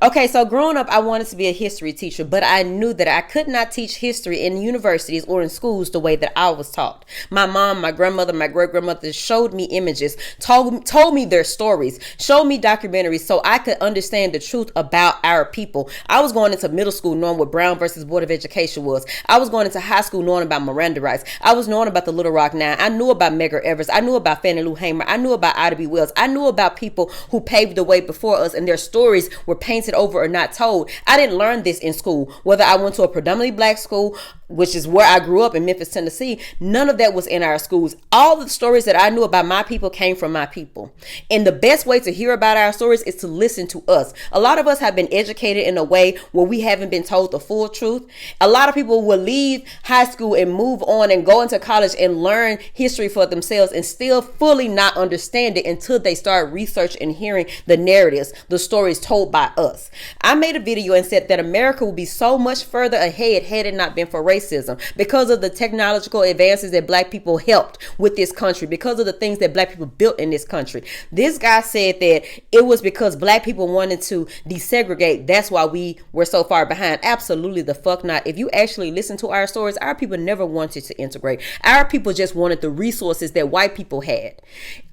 Okay, so growing up, I wanted to be a history teacher, but I knew that I could not teach history in universities or in schools the way that I was taught. My mom, my grandmother, my great grandmother showed me images, told me their stories, showed me documentaries so I could understand the truth about our people. I was going into middle school knowing what Brown versus Board of Education was. I was going into high school knowing about Miranda rights. I was knowing about the Little Rock Nine. I knew about Medgar Evers. I knew about Fannie Lou Hamer. I knew about Ida B. Wells. I knew about people who paved the way before us, and their stories were painted over or not told. I didn't learn this in school. Whether I went to a predominantly black school, which is where I grew up in Memphis, Tennessee, none of that was in our schools. All the stories that I knew about my people came from my people. And the best way to hear about our stories is to listen to us. A lot of us have been educated in a way where we haven't been told the full truth. A lot of people will leave high school and move on and go into college and learn history for themselves and still fully not understand it until they start researching and hearing the narratives, the stories told by us. I made a video and said that America would be so much further ahead had it not been for racism, because of the technological advances that black people helped with this country, because of the things that black people built in this country. This guy said that it was because black people wanted to desegregate. That's why we were so far behind. Absolutely the fuck not. If you actually listen to our stories, our people never wanted to integrate. Our people just wanted the resources that white people had.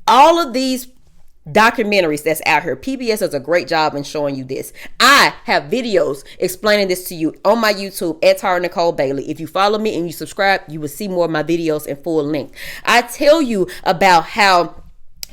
All of these documentaries that's out here, PBS does a great job in showing you this. I have videos explaining this to you on my YouTube at Tara Nicole Bailey. If you follow me and you subscribe, you will see more of my videos in full length. I tell you about how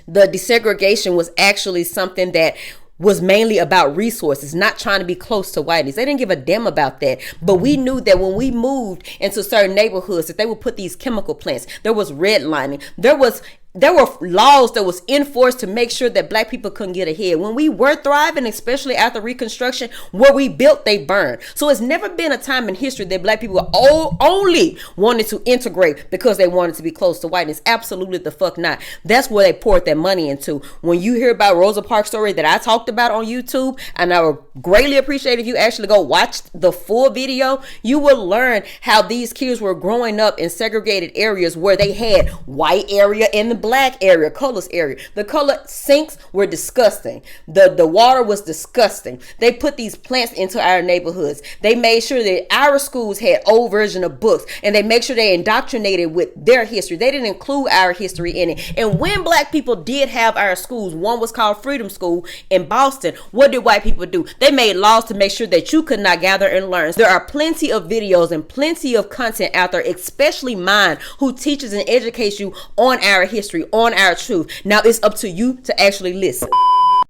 the desegregation was actually something that was mainly about resources, not trying to be close to whiteness. They didn't give a damn about that. But we knew that when we moved into certain neighborhoods that they would put these chemical plants. There was redlining. There were laws that was enforced to make sure that black people couldn't get ahead. When we were thriving, especially after Reconstruction, where we built, they burned. So it's never been a time in history that black people only wanted to integrate because they wanted to be close to whiteness. Absolutely the fuck not. That's where they poured their money into. When you hear about Rosa Parks' story that I talked about on YouTube, and I would greatly appreciate if you actually go watch the full video, you will learn how these kids were growing up in segregated areas where they had white area and the black area, colorless area. The color sinks were disgusting. The water was disgusting. They put these plants into our neighborhoods. They made sure that our schools had old version of books, and they make sure they indoctrinated with their history. They didn't include our history in it. And when black people did have our schools, one was called Freedom School in Boston, what did white people do? They made laws to make sure that you could not gather and learn. There are plenty of videos and plenty of content out there, especially mine, who teaches and educates you on our history, on our truth. Now it's up to you to actually listen.